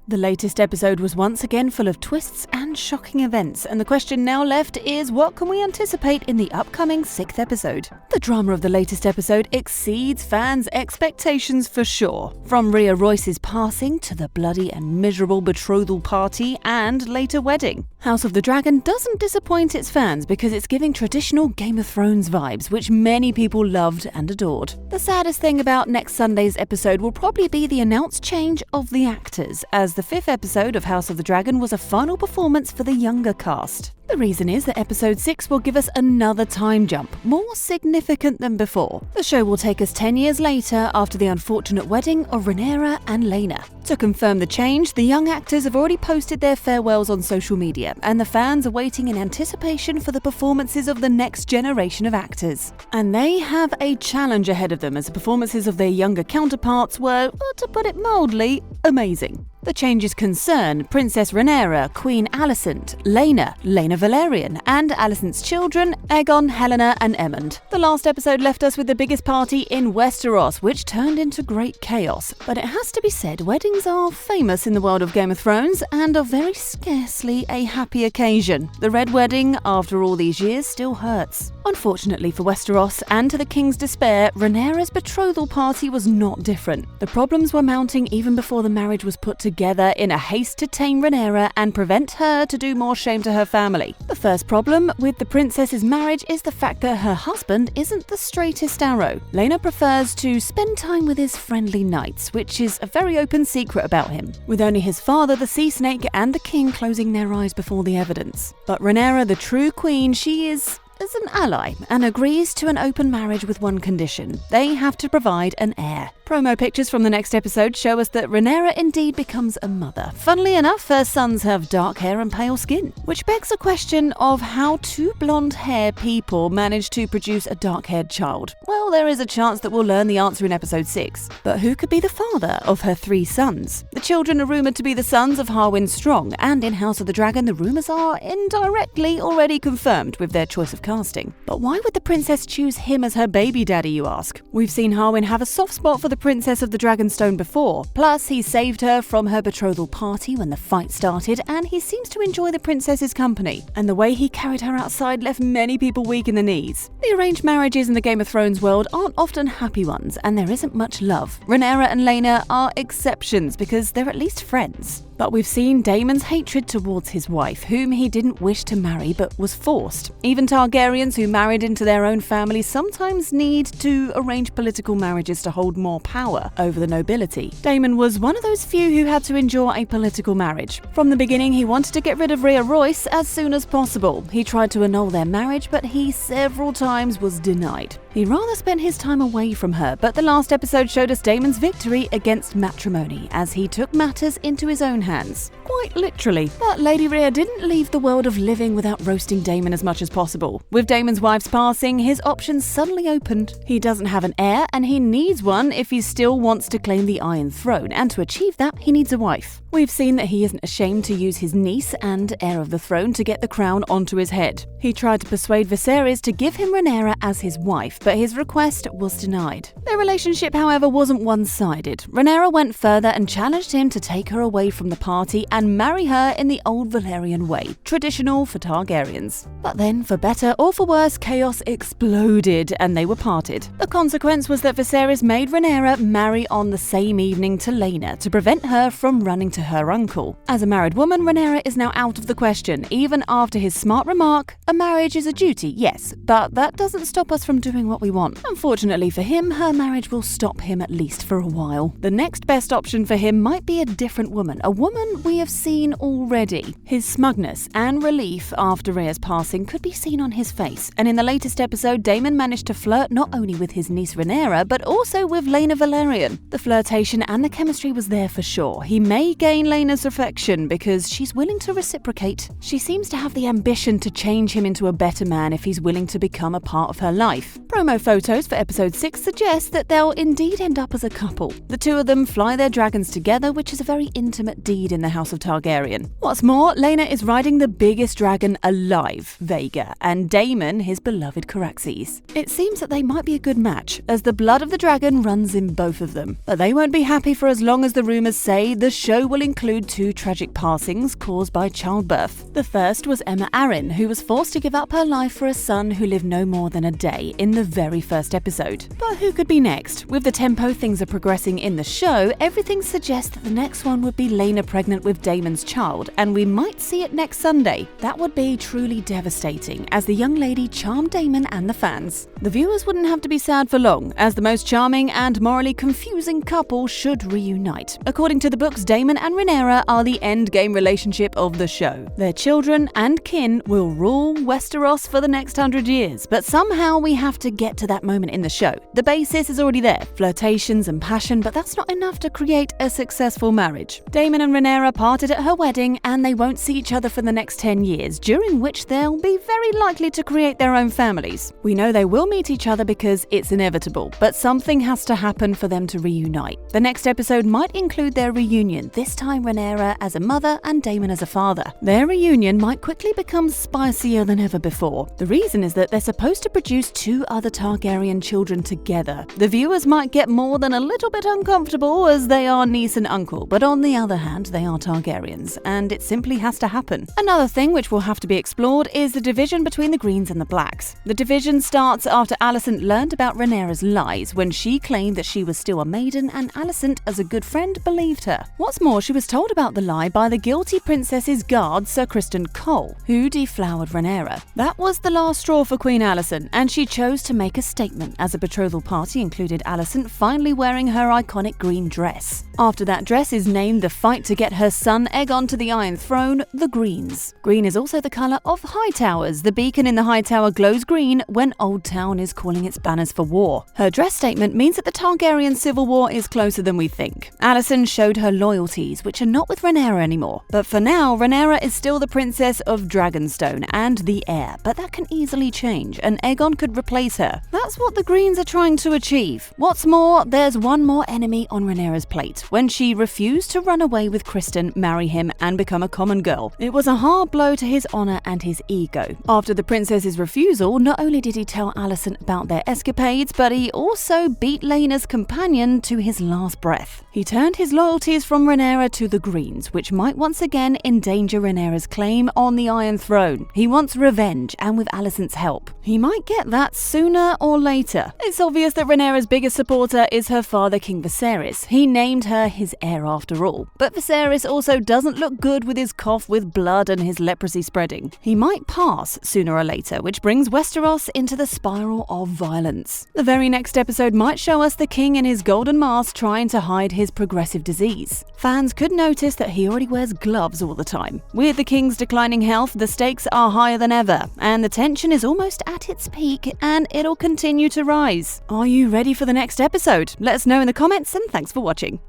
The latest episode was once again full of twists and shocking events, and the question now left is, what can we anticipate in the upcoming 6th episode? The drama of the latest episode exceeds fans' expectations for sure. From Rhea Royce's passing to the bloody and miserable betrothal party and later wedding. House of the Dragon doesn't disappoint its fans because it's giving traditional Game of Thrones vibes, which many people loved and adored. The saddest thing about next Sunday's episode will probably be the announced change of the actors, as the 5th episode of House of the Dragon was a final performance for the younger cast. The reason is that episode 6 will give us another time jump, more significant than before. The show will take us 10 years later after the unfortunate wedding of Rhaenyra and Laena. To confirm the change, the young actors have already posted their farewells on social media, and the fans are waiting in anticipation for the performances of the next generation of actors. And they have a challenge ahead of them, as the performances of their younger counterparts were, to put it mildly, amazing. The changes concern Princess Rhaenyra, Queen Alicent, Laena Velaryon, and Alicent's children, Aegon, Helena, and Aemond. The last episode left us with the biggest party in Westeros, which turned into great chaos. But it has to be said, weddings are famous in the world of Game of Thrones and are very scarcely a happy occasion. The Red Wedding, after all these years, still hurts. Unfortunately for Westeros, and to the King's despair, Rhaenyra's betrothal party was not different. The problems were mounting even before the marriage was put together in a haste to tame Rhaenyra and prevent her to do more shame to her family. The first problem with the princess's marriage is the fact that her husband isn't the straightest arrow. Laena prefers to spend time with his friendly knights, which is a very open secret about him, with only his father, the Sea Snake, and the king closing their eyes before the evidence. But Rhaenyra, the true queen, she is an ally and agrees to an open marriage with one condition: they have to provide an heir. Promo pictures from the next episode show us that Rhaenyra indeed becomes a mother. Funnily enough, her sons have dark hair and pale skin, which begs the question of how two blonde-haired people manage to produce a dark-haired child. Well, there is a chance that we'll learn the answer in episode 6. But who could be the father of her 3 sons? The children are rumoured to be the sons of Harwin Strong, and in House of the Dragon the rumours are indirectly already confirmed with their choice of casting. But why would the princess choose him as her baby daddy, you ask? We've seen Harwin have a soft spot for the Princess of the Dragonstone before, plus he saved her from her betrothal party when the fight started, and he seems to enjoy the princess's company, and the way he carried her outside left many people weak in the knees. The arranged marriages in the Game of Thrones world aren't often happy ones, and there isn't much love. Rhaenyra and Laena are exceptions because they're at least friends. But we've seen Daemon's hatred towards his wife, whom he didn't wish to marry but was forced. Even Targaryens who married into their own family sometimes need to arrange political marriages to hold more power over the nobility. Daemon was one of those few who had to endure a political marriage. From the beginning, he wanted to get rid of Rhea Royce as soon as possible. He tried to annul their marriage, but he several times was denied. He rather spent his time away from her, but the last episode showed us Daemon's victory against matrimony as he took matters into his own hands. Quite literally. But Lady Rhea didn't leave the world of living without roasting Daemon as much as possible. With Daemon's wife's passing, his options suddenly opened. He doesn't have an heir, and he needs one if he still wants to claim the Iron Throne, and to achieve that, he needs a wife. We've seen that he isn't ashamed to use his niece and heir of the throne to get the crown onto his head. He tried to persuade Viserys to give him Rhaenyra as his wife, but his request was denied. Their relationship, however, wasn't one-sided. Rhaenyra went further and challenged him to take her away from the party and marry her in the old Valyrian way, traditional for Targaryens. But then, for better or for worse, chaos exploded and they were parted. The consequence was that Viserys made Rhaenyra marry on the same evening to Laena to prevent her from running to her uncle. As a married woman, Rhaenyra is now out of the question, even after his smart remark, "A marriage is a duty, yes, but that doesn't stop us from doing what we want." Unfortunately for him, her marriage will stop him at least for a while. The next best option for him might be a different woman, a woman we have seen already. His smugness and relief after Rhea's passing could be seen on his face, and in the latest episode, Daemon managed to flirt not only with his niece Rhaenyra, but also with Laena Velaryon. The flirtation and the chemistry was there for sure. He may gain Laena's affection because she's willing to reciprocate. She seems to have the ambition to change him into a better man if he's willing to become a part of her life. Promo photos for episode 6 suggest that they'll indeed end up as a couple. The two of them fly their dragons together, which is a very intimate deed in the House of Targaryen. What's more, Laena is riding the biggest dragon alive, Vhagar, and Daemon his beloved Caraxes. It seems that they might be a good match, as the blood of the dragon runs in both of them. But they won't be happy for as long as the rumours say the show will include 2 tragic passings caused by childbirth. The first was Aemma Arryn, who was forced to give up her life for a son who lived no more than a day in the very first episode. But who could be next? With the tempo things are progressing in the show, everything suggests that the next one would be Laena pregnant with Daemon's child, and we might see it next Sunday. That would be truly devastating, as the young lady charmed Daemon and the fans. The viewers wouldn't have to be sad for long, as the most charming and morally confusing couple should reunite. According to the books, Daemon and Rhaenyra are the endgame relationship of the show. Their children and kin will rule Westeros for the next 100 years, but somehow we have to get to that moment in the show. The basis is already there, flirtations and passion, but that's not enough to create a successful marriage. Daemon and Rhaenyra parted at her wedding, and they won't see each other for the next 10 years, during which they'll be very likely to create their own families. We know they will meet each other because it's inevitable, but something has to happen for them to reunite. The next episode might include their reunion, this time Rhaenyra as a mother and Daemon as a father. Their reunion might quickly become spicier than ever before. The reason is that they're supposed to produce 2 other Targaryen children together. The viewers might get more than a little bit uncomfortable, as they are niece and uncle, but on the other hand, they are Targaryens, and it simply has to happen. Another thing which will have to be explored is the division between the Greens and the Blacks. The division starts after Alicent learned about Rhaenyra's lies when she claimed that she was still a maiden, and Alicent, as a good friend, believed her. What's more, she was told about the lie by the guilty princess's guard, Sir Criston Cole, who deflowered Rhaenyra. That was the last straw for Queen Alicent, and she chose to make a statement, as a betrothal party included Alicent finally wearing her iconic green dress. After that dress is named the fight to get her son Aegon to the Iron Throne, the Greens. Green is also the colour of Hightowers. The beacon in the Hightower glows green when Old Town is calling its banners for war. Her dress statement means that the Targaryen civil war is closer than we think. Alicent showed her loyalties, which are not with Rhaenyra anymore. But for now, Rhaenyra is still the princess of Dragonstone and the heir, but that can easily change, and Aegon could replace her. That's what the Greens are trying to achieve. What's more, there's one more enemy on Rhaenyra's plate, when she refused to run away with Criston, marry him, and become a common girl. It was a hard blow to his honour and his ego. After the princess's refusal, not only did he tell Alicent about their escapades, but he also beat Laena's companion to his last breath. He turned his loyalties from Rhaenyra to the Greens, which might once again endanger Rhaenyra's claim on the Iron Throne. He wants revenge, and with Alicent's help, he might get that sooner or later. It's obvious that Rhaenyra's biggest supporter is her father, King Viserys. He named her his heir after all. But Viserys also doesn't look good with his cough with blood and his leprosy spreading. He might pass sooner or later, which brings Westeros into the spiral of violence. The very next episode might show us the king in his golden mask trying to hide his progressive disease. Fans could notice that he already wears gloves all the time. With the king's declining health, the stakes are higher than ever, and the tension is almost at its peak, and it'll continue to rise. Are you ready for the next episode? Let us know in the comments, and thanks for watching.